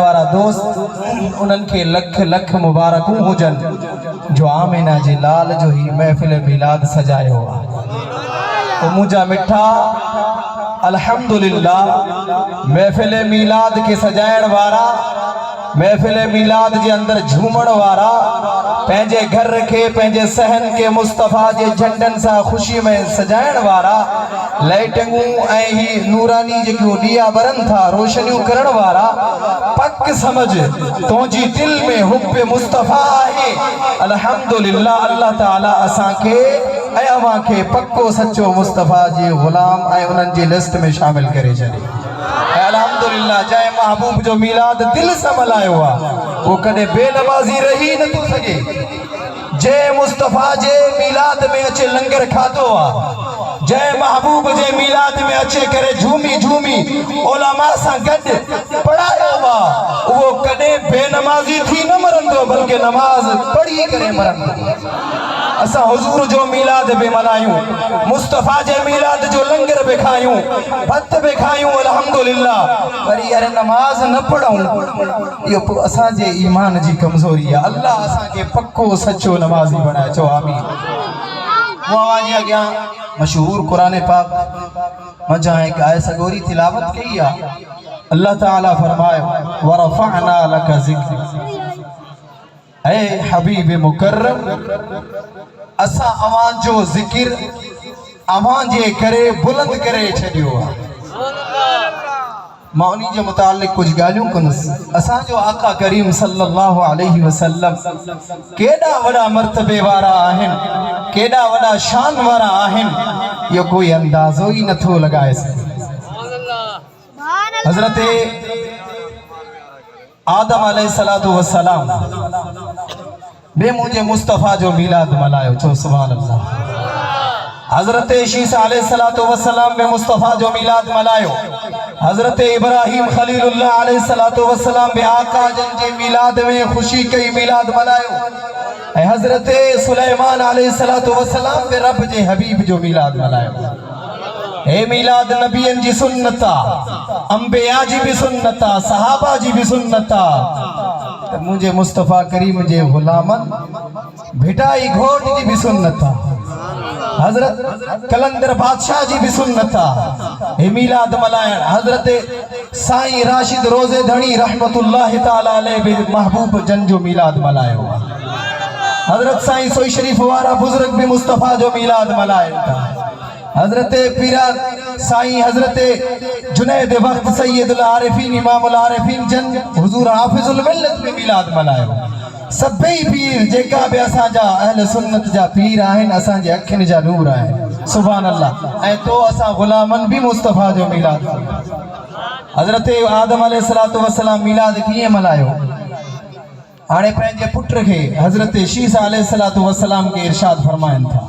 वारा दोस्त उन्हनि खे लख लख मुबारकूं हुजनि जो आमिना जे लाल जो ही महफ़िल मिलाद सजायो आहे। तो मुंहिंजा मिठा अल्हम्दुलिल्लाह महफ़िल मिलाद के सजाइण वारा, महफ़िल मिलाद जे अंदर झूमण वारा, पंहिंजे घर के पंहिंजे सहन के मुस्तफ़ा जे झंडन सा खुशी में सजाइण वारा, लाइटिंगूं ऐं ही नूरानी जेकियूं ॾिया ॿरनि था रोशनियूं करण वारा, पक समझ तुंहिंजी दिल में हुब्बे मुस्तफ़ा आहे। अल्हम्दुलिल्लाह अल्लाह ताला असांखे ऐं अवां खे पक्को सच्चो मुस्तफ़ा जे ग़ुलाम ऐं उन्हनि जी लिस्ट में शामिल करे छॾे। अल्हम्दुलिल्लाह जंहिं महबूब जो मिलाद दिल से मल्हायो आहे वो कॾहिं बेनमाज़ी रही नथो सघे। जंहिं मुस्तफ़ा जे मिलाद में अचे लंगर खाधो आहे, जंहिं महबूब जे मिलाद में अचे करे झूमी झूमी उलमा सां गॾु पढ़ायो आहे, उहो कॾहिं बेनमाज़ी थी न मरंदो बल्कि नमाज़ पढ़ी करे मरंदो। असां हुजूर जो मिलाद भी मल्हायूं, मुस्तफ़ा जे मिलाद जो लंगर भी खायूं, भत भी खायूं अल्हम्दुलिल्लाह, पर यार नमाज न पढ़ूं इहो असांजे ईमान जी कमज़ोरी आहे। अल्लाह असांखे पक्को सच्चो नमाज़ी बणाए। चओ आमीन। वो जी अॻियां मशहूर कुरान पाक मजा एक आय सगोरी तिलावत कई आहे। अल्लाह ताला फरमायो वरफ़अना लक ज़िक्र, ऐ हबीब मुकर्रम असां अवां जो ज़िक्र अवां जे करे बुलंद करे छॾियो आहे। मां उन्हीं जे मुतालिक कुछ ॻाल्हियूं कंदुसि। असांजो आका करीम सल्लल्लाहु अलैहि वसल्लम केॾा वॾा मर्तबे वारा आहिनि, केॾा वॾा शान वारा आहिनि, इहो कोई अंदाज़ो ई नथो लॻाए सघे। हज़रत आदम अलैहिस्सलातु वस्सलाम बे मुझे मुस्तफ़ा जो मिलाद मल्हायो। चो सुभान अल्लाह। हज़रत ईसा अलैहिस्सलातु वस्सलाम बे मुस्तफ़ा जो मिलाद मल्हायो। हज़रत इब्राहिम खलीलुल्लाह अलैहिस्सलातु वस्सलाम बे आका जन जे मिलाद में खुशी कई मिलाद मल्हायो। ऐं हज़रत सुलेमान अलैहिस्सलातु वस्सलाम बे रब जे हबीब जो मिलाद मल्हायो। हे मिलाद नबियन जी सुन्नत आहे, अंबिया जी भी सुन्नत आहे, सहाबा जी भी सुन्नत आहे। मुझे मुस्तफ़ा करीम जे गुलामन भिटाई घोट जी भी सुन्नत आहे, हजरत कलंदर बादशाह जी भी सुन्नत आहे। हे मिलाद मल्हाइण हजरत साईं राशिद रोज़े धणी रहमतुल्लाह ताला अलैह बि महबूब जन जो मिलाद मल्हायो। हजरत साईं सोई शरीफ वारा बुजुर्ग भी मुस्तफ़ा जो मिलाद मल्हाइनि। हजरत पीरा साईं हजरत जुनैद वक्त सैयदुल आरिफीन इमामुल आरिफीन जन हुजूर हाफिजुल मिल्लत में मिलाद मल्हायो। सभई पीर जेका भी असांजा अहल सुन्नत जा पीर आहिनि असांजे अखियुनि जा नूर आहिनि। सुभान अल्लाह। ऐं तो असां गुलामन भी मुस्तफ़ा जो मिलाद। हजरत आदम अलैहिस्सलातु वस्सलाम मिलाद कीअं मल्हायो? हाणे पंहिंजे पुट खे हजरत शीसा अलैहिस्सलातु वस्सलाम के इरशाद फरमाइनि था,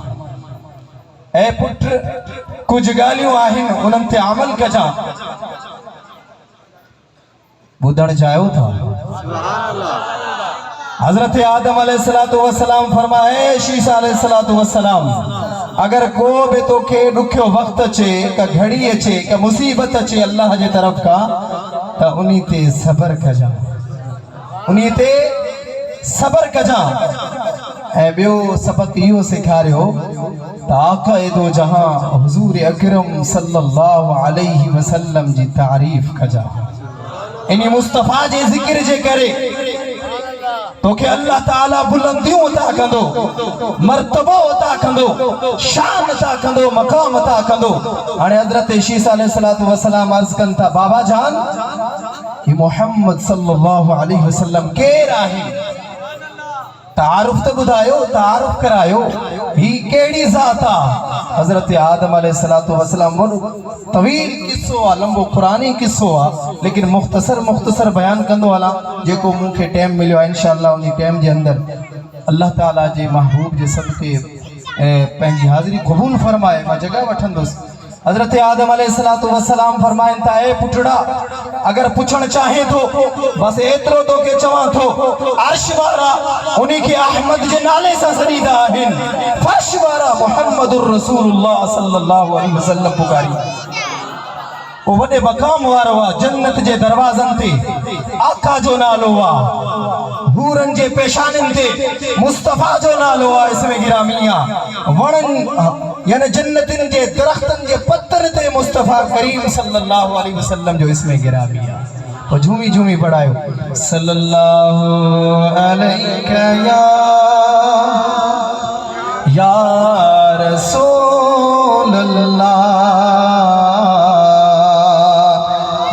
ऐ पुट कुछ ॻाल्हियूं आहिनि उन्हनि ते अमल कजां। ॿुधण चाहियो था? हजरत आदम अलैहिस्सलातु वस्सलाम फरमाए शीसा अलैहिस्सलातु वस्सलाम अगर को भी तोखे ॾुखियो वक्त अचे का घड़ी अचे का मुसीबत अचे अल्लाह जे तरफ का त उन्हीं ते सबर कजां, उन्हीं ते सबर कजां। ऐं ॿियो सबक इहो सेखारियो त आक़ाए दो जहां हुजूर अकरम सल्लल्लाहु अलैहि वसल्लम जी तारीफ़ कजां। इन मुस्तफ़ा जे ज़िक्र जे करे तोखे अल्लाह ताला बुलंदियूं अता कंदो, मर्तबो अता कंदो, शान अता कंदो, मकाम अता कंदो। हाणे हज़रत शीसा अलैहिस्सलातु वस्सलाम अर्ज़ कनि था, बाबा जान ही मोहम्मद सल्लल्लाहु अलैहि वसल्लम केर आहे? तारुफ तो बुधायो, तारुफ करायो, ही केड़ी ज़ात आ? हजरत आदम अलैहिस्सलातु वस्सलाम वो तवील किस्सो आ, लंबो कुरानी किस्सो आ, लेकिन मुख्तसर बयान कंदो हला जेको मूंखे टाइम मिलियो आहे। इंशाअल्लाह उन टाइम जे अंदर अल्लाह ताला जे महबूब जे सदके पंहिंजी हाज़िरी क़बूल फरमाए मां जगह वठंदुसि। हजरत आदम अलैहिस्सलातु वस्सलाम फरमाइनि था, ए पुटड़ा अगर पुछण चाहे तो बस एतिरो तो के चवां थो, अर्श वारा उन्हीं के अहमद जे नाले सां सॾींदा आहिनि, फर्श वारा मुहम्मदुर रसूलुल्लाह सल्लल्लाहु अलैहि वसल्लम पुकारी। वो वॾे मक़ाम वारो आहे, जन्नत जे दरवाज़नि ते आका जो नालो आहे, हूरनि जे पेशानिन ते मुस्तफ़ा जो नालो आहे, इसमें गिरामी आहे, वणनि यानी जन्नतिन जे दरख्तन जे पत्थर ते मुस्तफ़ा करीम सल्लल्लाहु अलैहि वसल्लम जो इसमें गिरामी आहे। और झूमी झूमी पढ़ायो सल्लल्लाहु अलैका या रसूल अल्लाह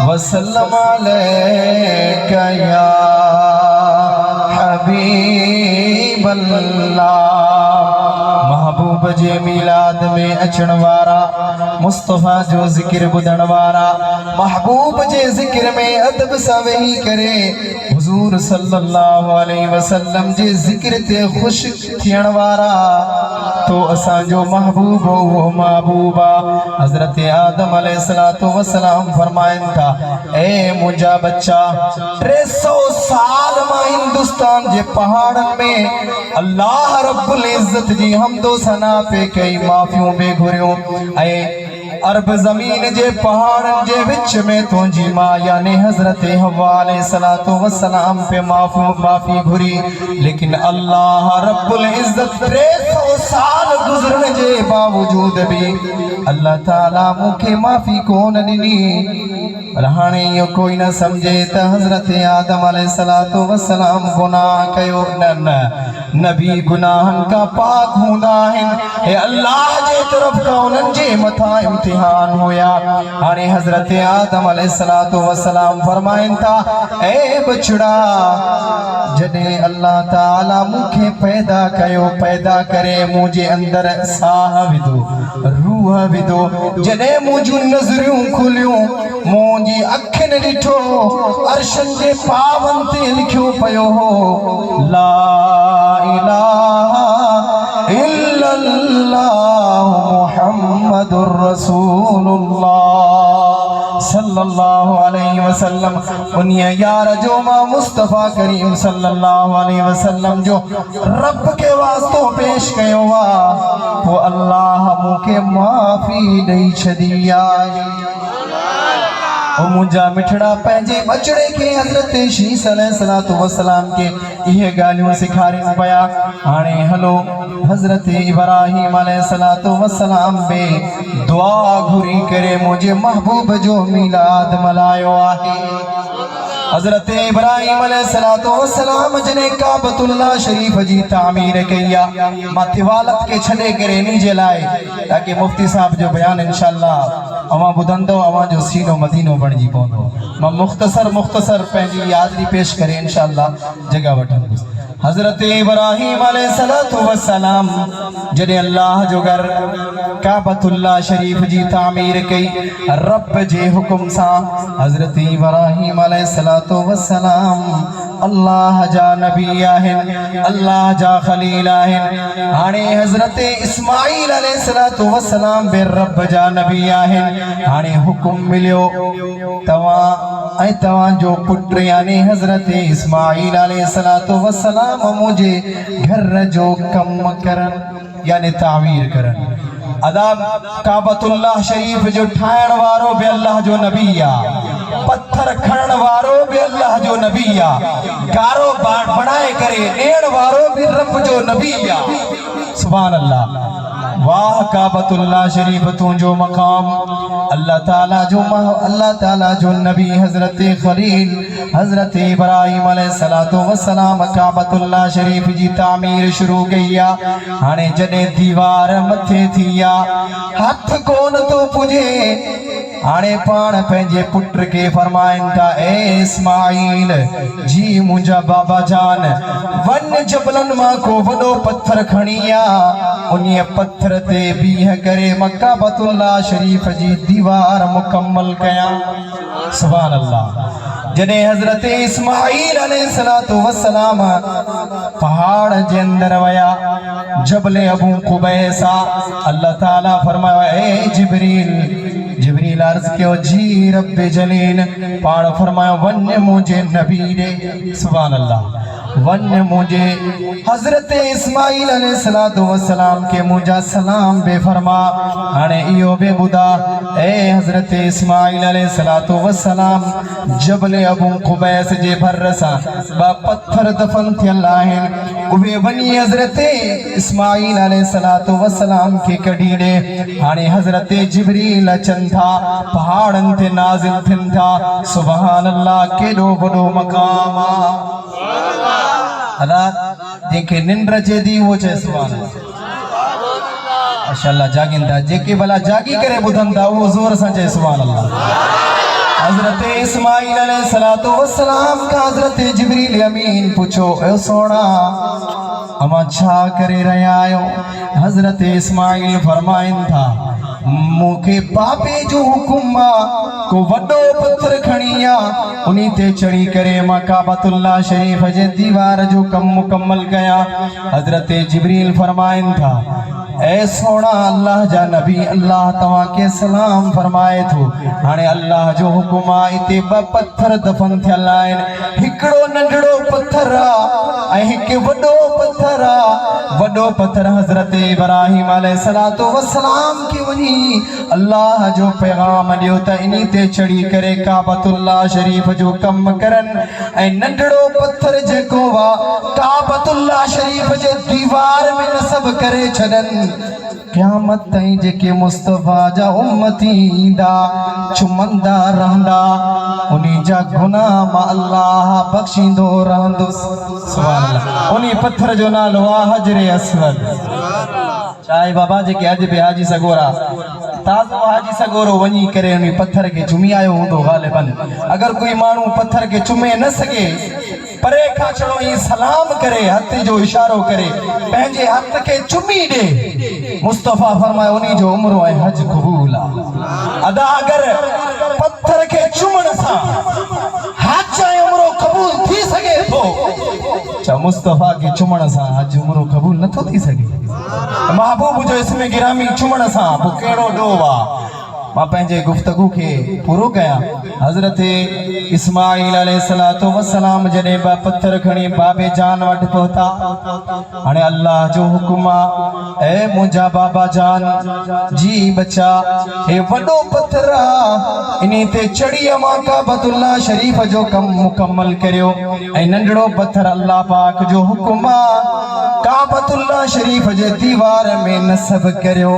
वसल्लम अलैका या हबीब अल्लाह। महबूब जे मिलाद में अचण वारा, मुस्तफ़ा जो जिक्र बुधण वारा, महबूब जे जिक्र में अदब सां वेही करे हुजूर सल्लल्लाहु अलैहि वसल्लम जे जिक्र ते खुश थियण वारा, तो असांजो महबूब वो महबूबा हजरत आदम अलैहिस्सलातु वस्सलाम फरमाइन था, ए मुंहिंजा बच्चा 300 साल मां हिंदुस्तान जे पहाड़न में अल्लाह रब्बुल इज्जत जी हमदो सना पे कई माफियों पे घुरियो, ऐं अरब जमीन जे पहाड़न जे विच में तुंहिंजी मां यानी हजरत हव्वा अलैहिस्सलातु वस्सलाम पे माफी घुरी, लेकिन अल्लाह रब्बुल इज्जत 300 साल गुजरन जे बावजूद भी अल्लाह ताला मुखे माफी कोन ॾिनी। हाणे इहो कोई न समझे त हजरत आदम अलैहिस्सलातु वस्सलाम गुनाह कयो, न नबी गुनाहन का पाक हूंदा आहिनि, हे अल्लाह जे तरफ खां उन्हनि जे मथां इम्तिहान हुया। हाणे हजरत आदम अलैहिस्सलातु वस्सलाम फरमाइनि था, ए बछड़ा जॾहिं अल्लाह ताला मूंखे पैदा कयो, पैदा करे मुंहिंजे अंदर साह विधो, रूह विधो, जॾहिं मुंहिंजूं नज़रियूं खुलियूं, मुंहिंजी अखियुनि ॾिठो, अर्शन जे पावन ते लिखियो पियो हो ला इलाहा इल्लल्लाह मुहम्मदुर रसूलुल्लाह सल्लल्लाहु अलैहि वसल्लम। उन्हीअ यार जो मां मुस्तफ़ा करीम सल्लल्लाहु अलैहि वसल्लम जो रब के वास्तो पेश कयो आहे, पोइ अल्लाह मूंखे माफ़ी ॾेई छॾी आहे। मुंहिंजा मिठड़ा पंहिंजे बचड़े के हजरत शीस अलैहिस्सलातु वस्सलाम के इहे ॻाल्हियूं सेखारिन पिया। हाणे हलो हजरत इब्राहिम अलैहिस्सलातु वस्सलाम बे दुआ घुरी करे मुंहिंजे महबूब जो मिलाद मल्हायो आहे। हजरत इब्राहिम अलैहिस्सलातु वस्सलाम जने काबतुल्लाह शरीफ जी तामीर कई आहे, मां तिवालत के छॾे करे इन जे लाइ ताकि मुफ्ती साहब जो बयान इंशाअल्लाह अवां ॿुधंदो, अवां जो सीनो मदीनो बणिजी पवंदो। मां मुख़्तसर पंहिंजी यादगी पेश करे इंशाअल्लाह जगह वठंदुसि। हजरत इब्राहिम अलैहिस्सलातु वस्सलाम जॾहिं अल्लाह जो घर काबतुल्लाह शरीफ जी तामीर कई रब जे हुकुम सां, हजरत इब्राहिम अलैहिस्सलातु वस्सलाम अल्लाह जा नबी आहिनि, अल्लाह जा खलील आहिनि। हाणे हजरत इस्माईल अलैहिस्सलातु वस्सलाम बे रब जा नबी आहिनि। हाणे हुकुम मिलियो तव्हां जो पुट यानी हजरत इस्माईल अलैहिस्सलातु वस्सलाम मुझे घर जो कम करन यानी तामीर करन। अदा काबतुल्लाह शरीफ जो ठाहिण वारो बि अल्लाह जो नबी आहे, पत्थर खणण वारो बि अल्लाह जो नबी आहे, गारो बणाए करे ॾियण वारो बि रब जो नबी आहे। सुभान अल्लाह। वाह काबतुल्लाह शरीफ तुंहिंजो मकाम, अल्लाह ताला जो नबी हजरत खलील हजरत इब्राहिम अलैहिस्सलातु वस्सलाम काबतुल्लाह शरीफ जी तामीर शुरू कई आहे। हाणे जॾहिं दीवार मथे थी आहे, हथ कोन थो पुॼे, हाणे पाण पंहिंजे पुट के फरमाइनि था, ए इस्माईल जी मुंहिंजा बाबा जान वन जबलन मां को वॾो पत्थर खणी आ, उन्हीअ पत्थर ते बीह करे काबतुल्लाह शरीफ जी दीवार मुकम्मल कयां। सुभान अल्लाह। जॾहिं हजरत इस्माईल अलैहिस्सलातु वस्सलाम पहाड़ जे अंदर वया, जबल अबू कुबैस अल्लाह ताला फरमायो, ए जिब्रील अर्ज़ कयो, जी रब जलील, पाण फरमायो वञ मुंहिंजे नबी ॾे। सुभान अल्लाह। वन्य मुझे हजरत इस्माइल अलैहिस्सलाम के मुझा सलाम बेफरमा हाणे इहो बे बुधा ए हजरत इस्माइल अलैहिस्सलाम जबल अबू कुबैस जे भर सा बा पत्थर दफन थियल आहिन उहे वनी हजरत इस्माइल अलैहिस्सलाम के कढी दे हाणे हजरत जिब्रील अचन था पहाड़न ते नाज़िल थिन था सुभान अल्लाह केडो वडो मकाम अदा जेके निंद्र जे दी वो चे सुभान माशाअल्लाह जागिंदा जेके भला जागी करे बुधंदा वो जोर सा चे सुभान अल्लाह हजरत इस्माइल अलैहिस्सलाम का हजरत जिब्रील अमीन पूछो ए सोना अमा छा करे रहा आयो हजरत इस्माइल फरमाइन था मुखे पापे जो हुकुम को वडो पत्थर खणिया उन्हीं ते चढ़ी करे मां काबतुल्लाह शरीफ जे दीवार जो कम मुकम्मल कया हजरत जिब्रील फरमाइन था ए सोना अल्लाह जा नबी अल्लाह तवा के सलाम फरमाए थो हाने अल्लाह जो हुकुम आ इते ब पत्थर दफन थियल आइन हिकड़ो नंढड़ो पत्थर आ हिक वडो पत्थर आ वडो पत्थर हजरत इब्राहिम अलैहिस्सलातु वस्सलाम के वनी अल्लाह जो पैगाम दियो त इनी ते चढ़ी करे काबतुल्लाह शरीफ जो कम करन ए नंढड़ो पत्थर जेको वा काबतुल्लाह शरीफ जे दीवार में नसब करे छडन क़यामत ताईं जेके मुस्तफा जा उम्मती ईंदा चुमंदा रहंदा उन्हीं जा गुनाह मां अल्लाह बख्शींदो रहंदो सुभान अल्लाह उन्हीं पत्थर जो नालो आ हजरे अस्वद चाहे बाबा जेके अज बि हाजी सगोरा ताज़ो हाजी सगोरो वनी करे उन्हीं पत्थर के चुमी आयो हूंदो गालिबन अगर कोई मानू पत्थर के चुमे न सके परे खा चलो ये सलाम करे हथ जो इशारो करे पंहिंजे हथ के चुमी दे मुस्तफा फरमाए उन्हीं जो उम्र है हज कबूल अदा अगर पत्थर के चुमण सा हज उम्र कबूल थी सके तो चा मुस्तफा के चुमण सा हज उम्र कबूल न थो थी सके महबूब जो इसमें गिरामी चुमण सा वो केड़ो डोवा मां पंहिंजे गुफ्तगू के पूरो कया हजरत इस्माइल अलैहिस्सलातु वस्सलाम जने बा पत्थर खणी बाबे जान वट पहुता हाने अल्लाह जो हुकुम आ ए मुंजा बाबा जान जी बच्चा ए वडो पत्थर इनी ते चढ़ी मां काबतुल्लाह शरीफ जो कम मुकम्मल करियो ए नंढड़ो पत्थर अल्लाह पाक जो हुकुम आ काबतुल्लाह शरीफ जे दीवार में नसब करियो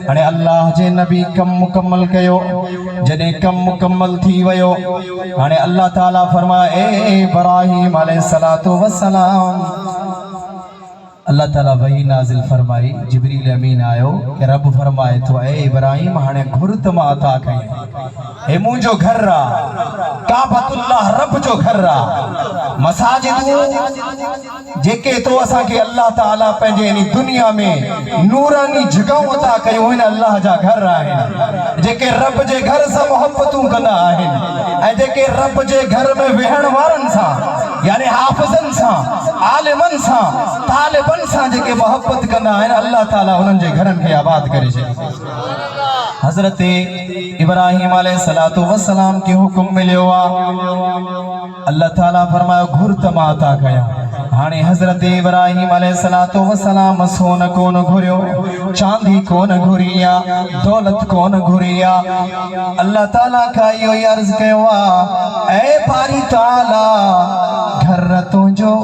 हाने अल्लाह जे नबी कम मुकम्मल कयो जने कम मुकम्मल थी वयो हाने अल्लाह ताला फरमाए ए इब्राहिम अलैहिस्सलातु वस्सलाम अल्लाह ताला वही नाजिल फरमाई जिब्रील अमीन आयो कि रब फरमाए तो ए इब्राहिम हाने घुरत मा अता कई ए मुंजो घर रा काबतुल्लाह रब जो घर रा मसाजिद जेके तो असा के अल्लाह ताला पंजे नी दुनिया में नूरानी जगह अता कयो इन अल्लाह जा घर आहिन जेके रब जे घर सा मोहब्बतू कंदा आहिन ए जेके रब जे घर में वेहण वारन सा यानी हाफिजन सा आलिमन सा तालिबन सा जेके मोहब्बत कंदा आहिन अल्लाह ताला उनन जे घरन के आबाद करे छे हजरत इब्राहिम अलैहिस्सलातु वस्सलाम के हुक्म मिलियो अल्लाह ताला फरमायो घुरत माता कया हाने हजरत इब्राहिम अलैहिस्सलातु वस्सलाम सोन कोन घुरियो चांदी कोन घुरिया दौलत कोन घुरिया अल्लाह ताला का यो अर्ज कयो ए पारी ताला घर तुंजो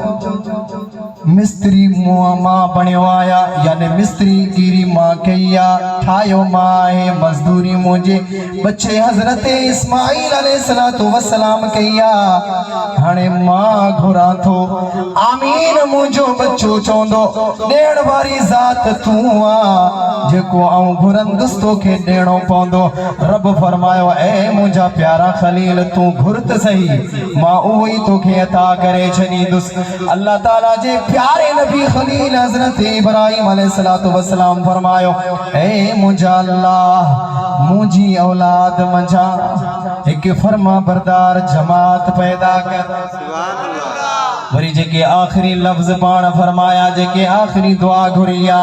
मिस्त्री मां बणियो आया यानी मिस्त्री गिरी मां कया ठायो मां मजदूरी मुझे बच्चे हजरत इस्माइल अलैहिस्सलातु वस्सलाम कया हाने मां घुरा थो आमीन मुझो बच्चो चोंदो देण वारी जात तू आ जेको आऊं घुरंदुस तोखे देणो पवंदो रब फरमायो ए मुंजा प्यारा खलील तू घुरत सही मां उही तोखे अता करे छनीदुस अल्लाह ताला जे प्यारे नबी खलील हजरत इब्राहिम अलैहिस्सलातु वस्सलाम फरमायो ए मुंजा अल्लाह मुझी औलाद मंझा एक फरमा बरदार जमात पैदा कर सुभान अल्लाह वरी जेके आखिरी लफ्ज पाण फरमाया जेके आखिरी दुआ घुरिया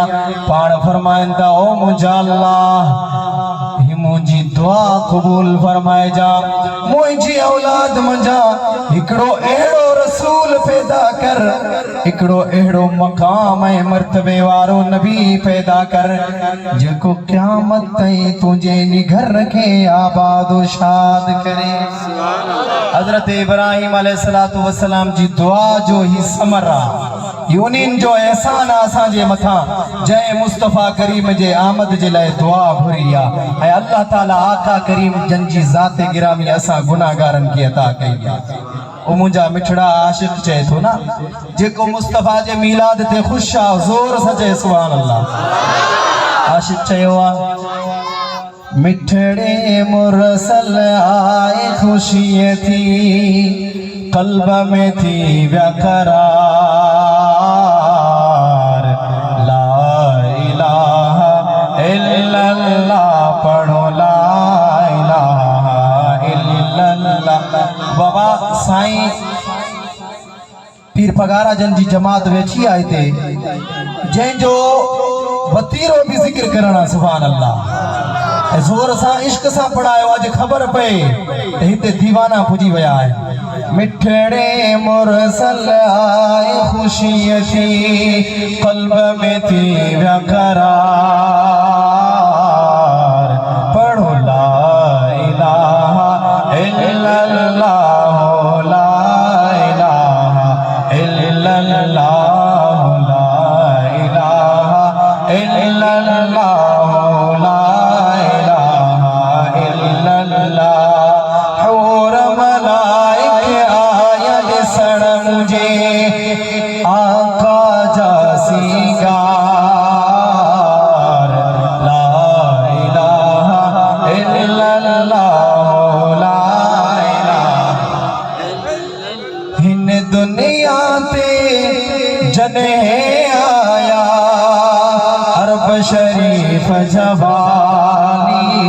पाण फरमाइन ता ओ मुंजा अल्लाह ही मुझी दुआ कबूल फरमाए जा मुझी औलाद मंझा हिकड़ो एड़ो रसूल पे पैदा कर, हिकड़ो अहिड़ो मक़ाम ऐं मर्तबे वारो नबी पैदा कर जेको क़यामत ताईं तुंहिंजे इन घर खे आबाद व शाद करे। हज़रत इब्राहिम अलैहिस्सलातु वस्सलाम जी दुआ जो ही समर आहे, उन्हनि जो एहसान आहे असांजे मथां, जंहिं मुस्तफ़ा करीम जे आमद जे लाइ दुआ घुरी आहे ऐं अल्लाह ताला आका करीम जन जी ज़ात गिरामी असां गुनाहगारनि खे अता कई आहे। ओ मुंहिंजा मिठड़ा आशिक़ चए थो न, जेको मुस्तफ़ा जे मीलाद ते ख़ुशि आहे ज़ोर सां चए सुभान अल्लाह। आशिक़ चयो आहे मिठड़े मुरसल आए खुशी थी, कल्ब में थी व्याकरार, ला इलाहा इल्लल्लाह पढ़ो, ला इलाहा इल्लल्लाह। बाबा साईं पीर पगारा जन जी जमात वेठी आहे हिते, जंहिंजो वतीरो भी ज़िक्र करणा सुभान अल्लाह, ज़ोर सां इश्क सां पढ़ायो। अॼु ख़बर पए त हिते दीवाना पुॼी विया आहिनि। मिठड़े मुरसल आए खुशी थी, क़ल्ब में थी व्याकरार, पढ़ो ला इलाहा इल्लल्लाह, ला इलाहा इल्लल्लाह, ला इलाहा इल्लल्लाह, ला शरीफ जवानी,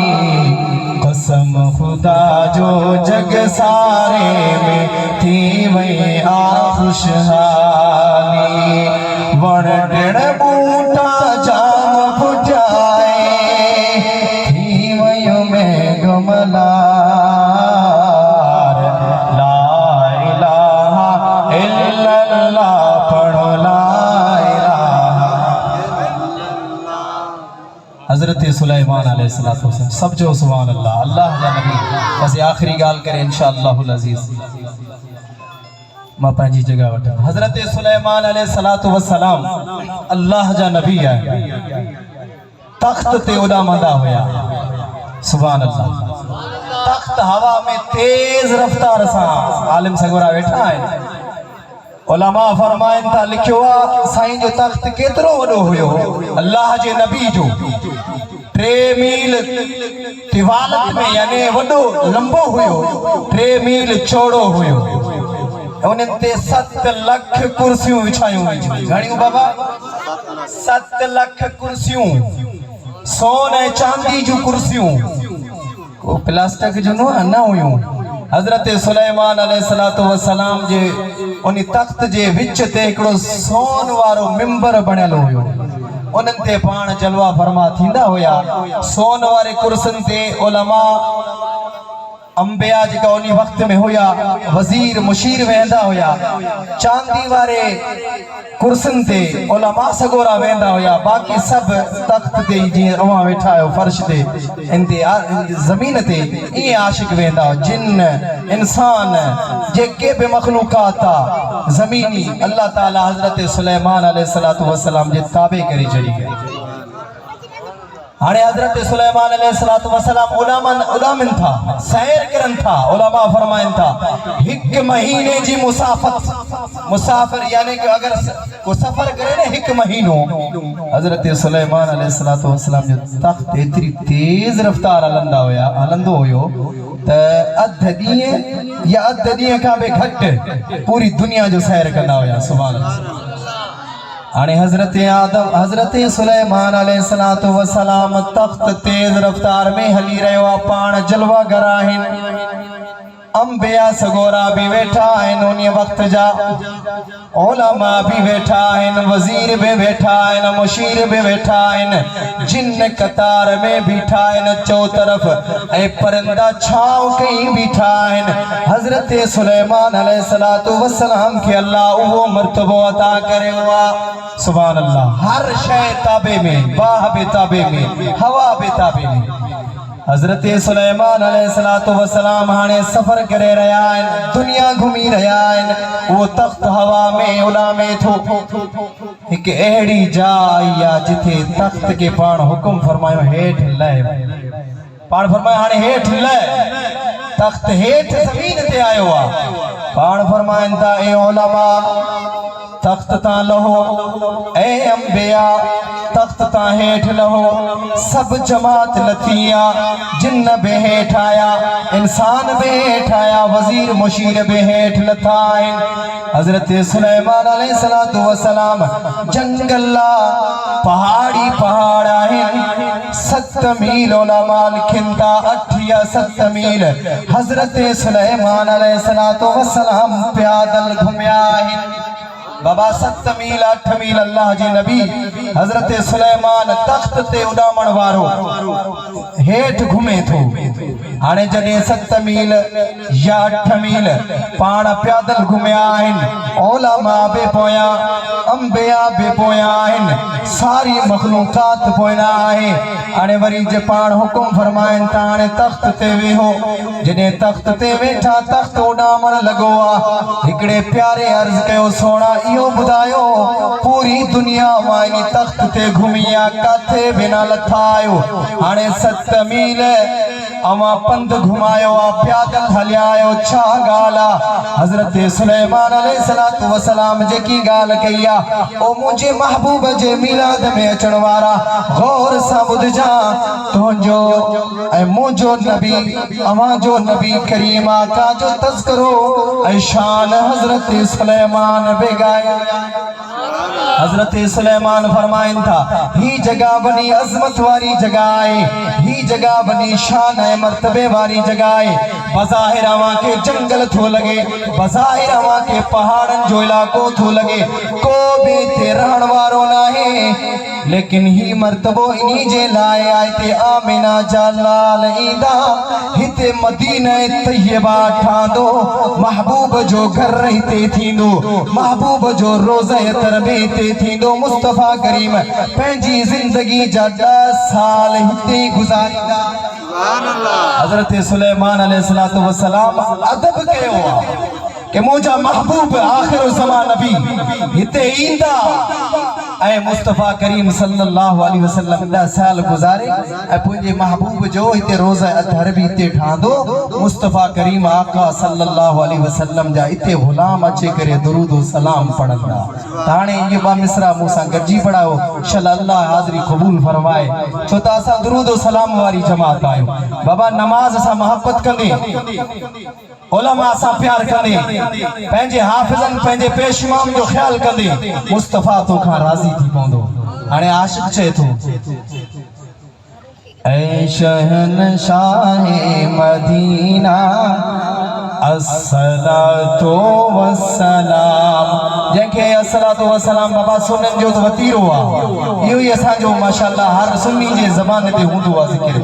कसम खुदा जो जग सारे में थी वही आ खुशहाली, वण टिण बूटा जाम पुजाए, थी वयो में गमलार, ला इलाहा इल्लल्लाह पढ़ो, ला हज़रत सुलेमान अलैहिस्सलातु वस्सलाम सब जो सुभान अल्लाह। अल्लाह जा नबी बस आखिरी गाल करे इंशाअल्लाहुल अज़ीज़ मां पंहिंजी जगह वठां। हज़रत सुलेमान अलैहिस्सलातु वस्सलाम अल्लाह जा नबी है, तख्त ते उॾामंदा हुया सुभान अल्लाह। तख्त हवा में तेज रफ्तार सां, आलिम सगोरा वेठा आहिनि, उलमा फरमाइन था लिखियो आहे साईं जो तख्त केतिरो वॾो हुयो, अल्लाह जे नबी जो 3 मील तिवालत में यानी वॾो लंबो हुयो, 3 मील चौड़ो हुयो। उन्हनि ते 7 लख कुर्सियूं विछायूं हुयूं। घणियूं बाबा? 7 लख कुर्सियूं, सोन ऐं चांदी जूं कुर्सियूं, को प्लास्टिक जो न हुयूं। हज़रत सुलेमान अलैहिस्सलातु वस्सलाम जे उन तख्त जे विच ते हिकिड़ो सोन वारो मिंबर बणियल हुयो, उन्हनि ते पाण जलवा फरमा थींदा हुया। सोन वारे कुर्सियुनि ते उलमा अंबिया जेका उन वक्त में हुया, वजीर मुशीर वेंदा हुया। चांदी वारे कुर्सियुनि ते उलमा सगोरा वेंदा हुया। बाक़ी सब तख्त ते जीअं अवां वेठा आहियो फर्श ते, इन ते ज़मीन ते ईअं आशिक वेंदा हुआ। जिन इंसान जेके बि मखलूकात आहे ज़मीनी, अल्लाह ताला हज़रत सुलेमान अलैहिस्सलातु वस्सलाम जे ताबे करे छॾी। हाणे हज़रत सुलेमान अलैहिस्सलातु वस्सलाम उलामन था, सैर करन था। उलमा फरमाइन था 1 महीने जी मुसाफिर यानी कि अगर को सफर करे ना 1 महीनो, हज़रत सुलेमान अलैहिस्सलातु वस्सलाम जो तख्त एतरी तेज रफ्तार हलंदो हुयो त अध ॾींहं या अध ॾींहं खां बि घटि पूरी दुनिया जो सैर कंदा हुया सुभान अल्लाह। हाणे हज़रत सुलेमान अलैहिस्सलातु वस्सलाम तख्त तेज रफ्तार में हली रहियो आहे, पाण जलवा घर आहिनि। अंबिया सगोरा भी बैठा है उन्हीं वक्त जा, उलमा भी बैठा है, वजीर भी बैठा है, मुशीर भी बैठा है, जिन कतार में बैठा है चौ तरफ, ए परिंदा छाव कहीं बैठा है। हजरत सुलेमान अलैहिस्सलातु वस्सलाम के अल्लाह वो मर्तबो अता करे हुआ। सुभान अल्लाह। हर शय ताबे में, बाह बे ताबे में, हवा बे ताबे में। हजरत सुलेमान अलैहिस्सलातु वस्सलाम हाने सफर करे रहा है, दुनिया घूमी रहा है। वो तख्त हवा में उड़ा में थो एक अहड़ी जाया जिथे तख्त के पाण हुक्म फरमायो हेठ लय, पाण फरमायो हाने हेठ लय, तख्त हेठ जमीन ते आयो आ। पाण फरमाइन ता ए उलमा तख्त ता लहो, ए अंबिया तख्त ता हेठ लहो। सब जमात लथिया, जिन्न बे हेठ आया, इंसान बे हेठ आया, वजीर मुशीर बे हेठ लथाइन। हजरत सुलेमान अलैहिस्सलातु वस्सलाम जंगला पहाड़ी पहाड़ आहिन, 7 मील उलमाल खिंदा 8 या 7 मील हजरत सुलेमान अलैहिस्सलातु वस्सलाम प्यादल घुमया आहिन। बाबा 7 मील 8 मील अल्लाह जी नबी हजरत सुलेमान तख्त ते उड़ामण वारो हेठ घुमे थो। हाने जडे 7 मील या 8 मील पाण प्यादल घुमया आहिन, उलमा बे पोया, अंबिया बे पोया आहिन, सारी मखलूकात पोया आहे। हाने वरी जे पाण हुकुम फरमाइन ता हाने तख्त ते वेहो। जडे तख्त ते वेठा तख्त उड़ामण लगो आ। हिकड़े प्यारे अर्ज कयो सोना इहो बुधायो पूरी दुनिया वानी तख्त ते घुमिया काथे बिना लथायो। हाने 7 मील अमा पंध घुमायो आ, प्यादल हलियायो, छा गाला हजरत सुलेमान अलैहिस्सलातु वस्सलाम जेकी गाल कईया ओ मुझे महबूब जे मिलाद में अचण वारा गौर सां बुध जा। तुंजो ए मुझो नबी अमा जो नबी करीम आका जो तज़किरो ए शान हजरत सुलेमान बेगाया। हजरत सुलेमान फरमाइन था ही जगह बनी अजमत वारी जगह है, ही जगह बनी शान है मर्तबे वारी जगह है। बज़ाहिर अवां के जंगल थो लगे, बज़ाहिर अवां के पहाड़न जो इलाको थो लगे, को भी ते रहण वारो ना है, लेकिन ही मर्तबो इन्हीं जे लाए आए ते आमिना जा लाल ईंदा हिते मदीना तैयबा ठांदो। महबूब जो घर रहते थींदो, महबूब जो रोज़ा तरबे ते थींदो। मुस्तफा करीम पंहिंजी जिंदगी जा 10 साल हिते गुजारींदा। हजरत सुलेमान अलैहिस्सलातु वस्सलाम अदब कयो कि मुझा महबूब आखिर ज़मान नबी हिते ईंदा ऐ मुस्तफा करीम सल्लल्लाहु अलैहि वसल्लम 10 साल गुजारे ऐ पुंजे महबूब जो हिते रोज़ा अतहर भी हिते ठांदो। मुस्तफा करीम आका सल्लल्लाहु अलैहि वसल्लम जा हिते गुलाम अचे करे दुरूद व सलाम पढ़ंदा। ताणे ये बा मिसरा मूसा गजी पढ़ाओ शल अल्लाह हाज़री कबूल फरमाए। छो त असां दुरूद व सलाम वारी जमात आयो। बाबा नमाज असां मोहब्बत कंदे, उलमा सां प्यार कंदे, पंहिंजे हाफिज़न पंहिंजे पेशमाम जो ख्याल कंदे, मुस्तफा तो खां राज़ी थी पवंदो। हाणे आशिक चए थो ऐ शहनशाहे मदीना अस्सलातु वस्सलाम, जंहिंखे अस्सलातु वस्सलाम बाबा सुनन जो वतीरो आहे। इहो ई असांजो माशाअल्लाह हर सुन्नी जे ज़बान ते हूंदो आहे ज़िक्र।